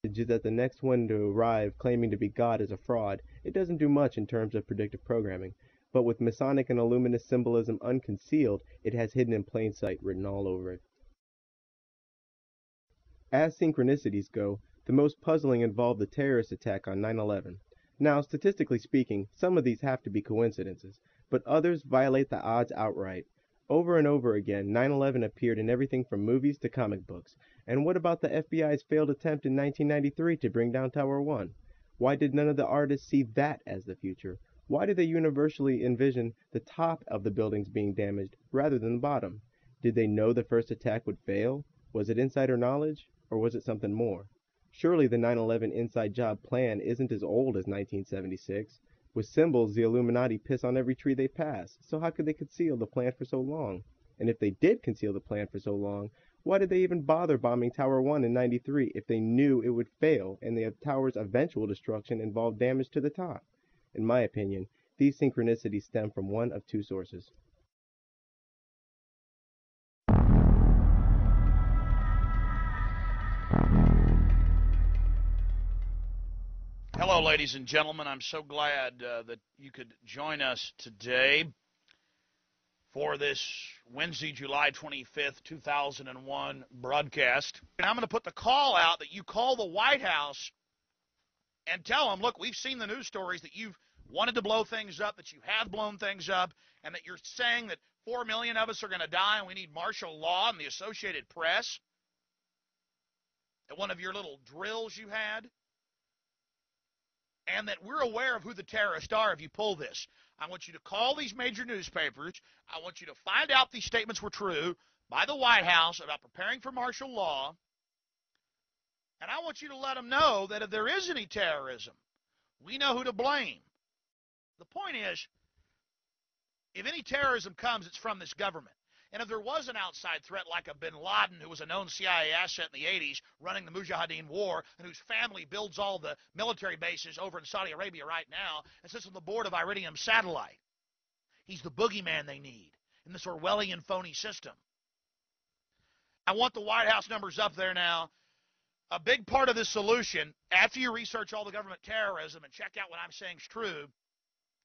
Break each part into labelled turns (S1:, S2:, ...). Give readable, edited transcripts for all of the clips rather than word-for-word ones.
S1: that the next one to arrive claiming to be God is a fraud, it doesn't do much in terms of predictive programming. But with Masonic and Illuminist symbolism unconcealed, it has hidden in plain sight written all over it. As synchronicities go, the most puzzling involved the terrorist attack on 9/11. Now, statistically speaking, some of these have to be coincidences, but others violate the odds outright. Over and over again, 9/11 appeared in everything from movies to comic books. And what about the FBI's failed attempt in 1993 to bring down Tower 1? Why did none of the artists see that as the future? Why did they universally envision the top of the buildings being damaged rather than the bottom? Did they know the first attack would fail? Was it insider knowledge? Or was it something more? Surely the 9/11 inside job plan isn't as old as 1976. With symbols, the Illuminati piss on every tree they pass, so how could they conceal the plan for so long? And if they did conceal the plan for so long, why did they even bother bombing Tower 1 in 93 if they knew it would fail and the tower's eventual destruction involved damage to the top? In my opinion, these synchronicities stem from one of two sources.
S2: Hello, ladies and gentlemen. I'm so glad that you could join us today for this Wednesday, July 25th, 2001 broadcast. And I'm going to put the call out that you call the White House and tell them, look, we've seen the news stories that you've wanted to blow things up, that you have blown things up, and that you're saying that 4 million of us are going to die and we need martial law and the Associated Press at one of your little drills you had. And that we're aware of who the terrorists are if you pull this. I want you to call these major newspapers. I want you to find out these statements were true by the White House about preparing for martial law. And I want you to let them know that if there is any terrorism, we know who to blame. The point is, if any terrorism comes, it's from this government. And if there was an outside threat like a bin Laden, who was a known CIA asset in the 80s, running the Mujahideen war, and whose family builds all the military bases over in Saudi Arabia right now, and sits on the board of Iridium Satellite. He's the boogeyman they need in this Orwellian phony system. I want the White House numbers up there now. A big part of this solution, after you research all the government terrorism and check out what I'm saying is true,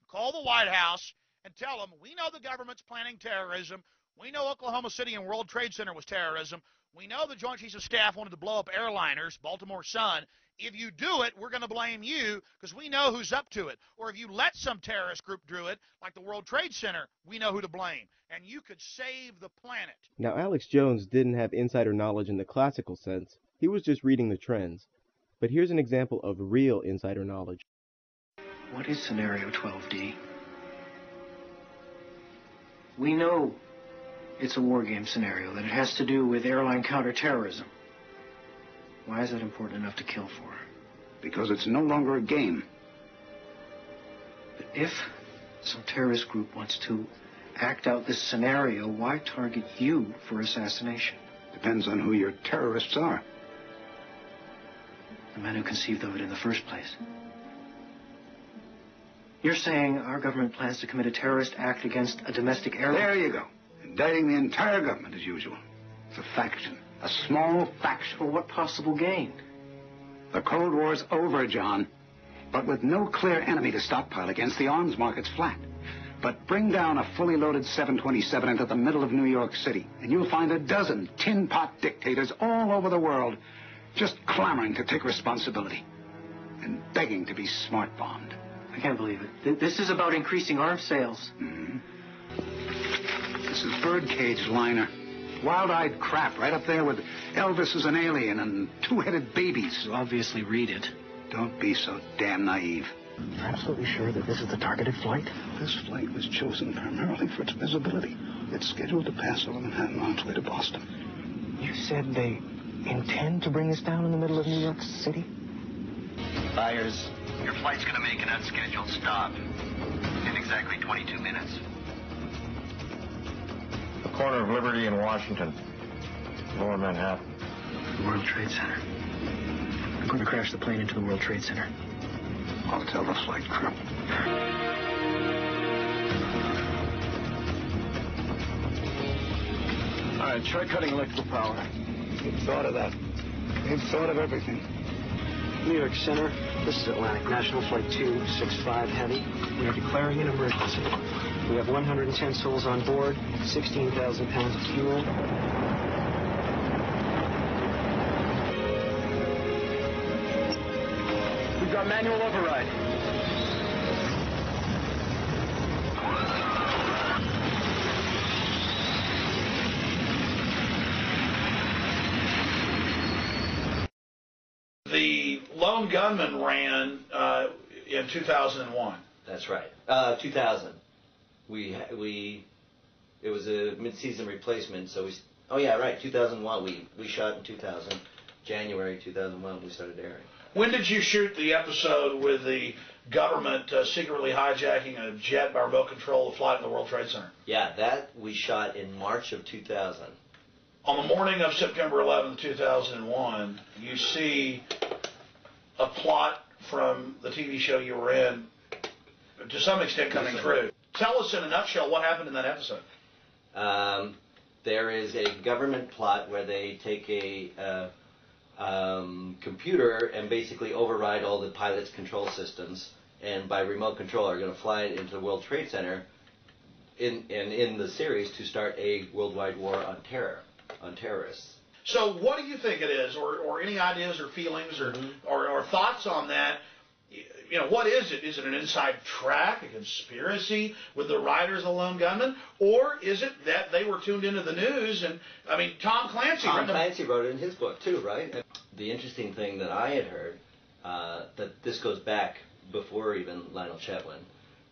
S2: call the White House and tell them, we know the government's planning terrorism. We know Oklahoma City and World Trade Center was terrorism. We know the Joint Chiefs of Staff wanted to blow up airliners, Baltimore Sun. If you do it, we're going to blame you because we know who's up to it. Or if you let some terrorist group do it, like the World Trade Center, we know who to blame. And you could save the planet.
S1: Now, Alex Jones didn't have insider knowledge in the classical sense. He was just reading the trends. But here's an example of real insider knowledge.
S3: What is Scenario 12D? We know it's a war game scenario, that it has to do with airline counterterrorism. Why is that important enough to kill for?
S4: Because it's no longer a game.
S3: But if some terrorist group wants to act out this scenario, why target you for assassination?
S4: Depends on who your terrorists are.
S3: The men who conceived of it in the first place. You're saying our government plans to commit a terrorist act against a domestic airline?
S4: There you go. Indicting the entire government as usual. It's a faction. A small faction.
S3: For what possible gain?
S4: The Cold War's over, John. But with no clear enemy to stockpile against, the arms market's flat. But bring down a fully loaded 727 into the middle of New York City, and you'll find a dozen tin pot dictators all over the world just clamoring to take responsibility and begging to be smart-bombed.
S3: I can't believe it. This is about increasing arms sales.
S4: Mm-hmm. This is Birdcage Liner. Wild-eyed crap right up there with Elvis as an alien and two-headed babies.
S3: You obviously read it.
S4: Don't be so damn naive.
S3: You're absolutely sure that this is the targeted flight?
S4: This flight was chosen primarily for its visibility. It's scheduled to pass over Manhattan on its way to Boston.
S3: You said they intend to bring us down in the middle of New York City?
S5: Byers, your flight's going to make an unscheduled stop in exactly 22 minutes.
S6: The corner of Liberty and Washington, Lower Manhattan.
S3: The World Trade Center. I'm going to crash the plane into the World Trade Center.
S4: I'll tell the flight crew.
S6: All right, try cutting electrical power.
S4: We've thought of that. We've thought of everything.
S3: New York Center, this is Atlantic National Flight 265 Heavy. We are declaring an emergency. We have 110 souls on board, 16,000 pounds of fuel. We've got manual override.
S2: The Lone Gunman ran in 2001.
S7: That's right. 2000. It was a mid-season replacement, so we. Oh yeah, right. 2001. We shot in 2000. January 2001. We started airing.
S2: When did you shoot the episode with the government secretly hijacking a jet by remote control to fly to the World Trade Center?
S7: Yeah, that we shot in March of 2000.
S2: On the morning of September 11th, 2001, you see a plot from the TV show you were in, to some extent, coming through. Tell us in a nutshell what happened in that episode.
S7: There is a government plot where they take a computer and basically override all the pilot's control systems, and by remote control are going to fly it into the World Trade Center in the series to start a worldwide war on terror. On terrorists.
S2: So what do you think it is, or any ideas or feelings or thoughts on that? You know, what is it? Is it an inside track, a conspiracy with the writers of the Lone Gunman? Or is it that they were tuned into the news? And, I mean, Tom Clancy
S7: wrote it in his book, too, right? The interesting thing that I had heard, that this goes back before even Lionel Chetwin,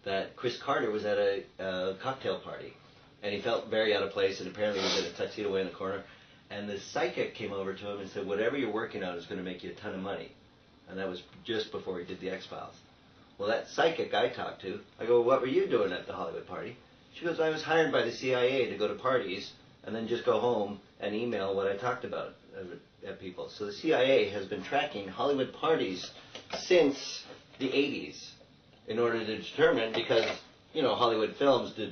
S7: that Chris Carter was at a cocktail party. And he felt very out of place, and apparently he was in a tuxedo way in the corner. And the psychic came over to him and said, whatever you're working on is going to make you a ton of money. And that was just before he did the X-Files. Well, that psychic I talked to, I go, what were you doing at the Hollywood party? She goes, I was hired by the CIA to go to parties and then just go home and email what I talked about at people. So the CIA has been tracking Hollywood parties since the 80s in order to determine, because, you know, Hollywood films
S2: they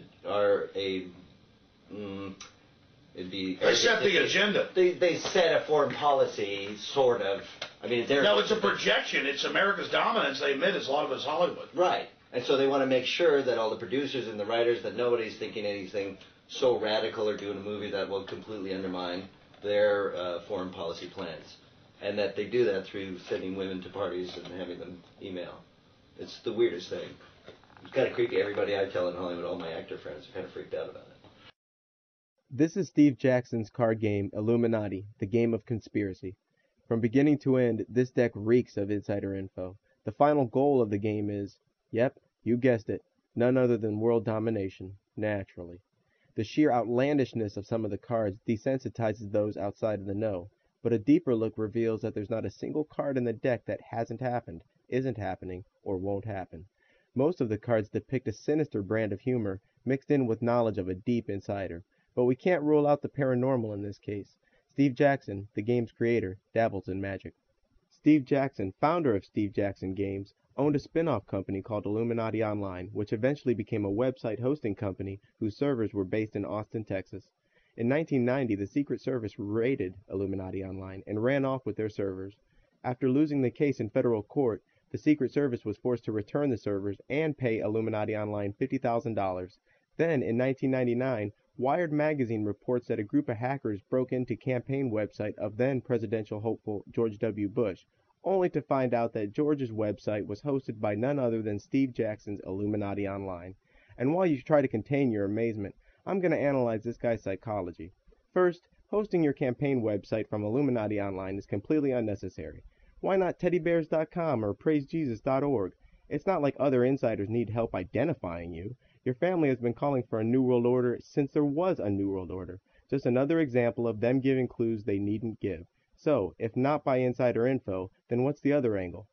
S2: set the agenda.
S7: They set a foreign policy, sort of. I mean,
S2: it's a projection. It's America's dominance. They admit a lot of it's Hollywood.
S7: Right. And so they want to make sure that all the producers and the writers, that nobody's thinking anything so radical or doing a movie that will completely undermine their foreign policy plans. And that they do that through sending women to parties and having them email. It's the weirdest thing. It's kind of creepy. Everybody I tell in Hollywood, all my actor friends, are kind of freaked out about it.
S1: This is Steve Jackson's card game, Illuminati, the game of conspiracy. From beginning to end, this deck reeks of insider info. The final goal of the game is, yep, you guessed it, none other than world domination, naturally. The sheer outlandishness of some of the cards desensitizes those outside of the know, but a deeper look reveals that there's not a single card in the deck that hasn't happened, isn't happening, or won't happen. Most of the cards depict a sinister brand of humor mixed in with knowledge of a deep insider. But we can't rule out the paranormal in this case. Steve Jackson, the game's creator, dabbles in magic. Steve Jackson, founder of Steve Jackson Games, owned a spin-off company called Illuminati Online, which eventually became a website hosting company whose servers were based in Austin, Texas. In 1990, the Secret Service raided Illuminati Online and ran off with their servers. After losing the case in federal court, the Secret Service was forced to return the servers and pay Illuminati Online $50,000. Then, in 1999, Wired magazine reports that a group of hackers broke into campaign website of then presidential hopeful George W. Bush, only to find out that George's website was hosted by none other than Steve Jackson's Illuminati Online. And while you try to contain your amazement, I'm going to analyze this guy's psychology. First, hosting your campaign website from Illuminati Online is completely unnecessary. Why not teddybears.com or praisejesus.org? It's not like other insiders need help identifying you. Your family has been calling for a New World Order since there was a New World Order. Just another example of them giving clues they needn't give. So, if not by insider info, then what's the other angle?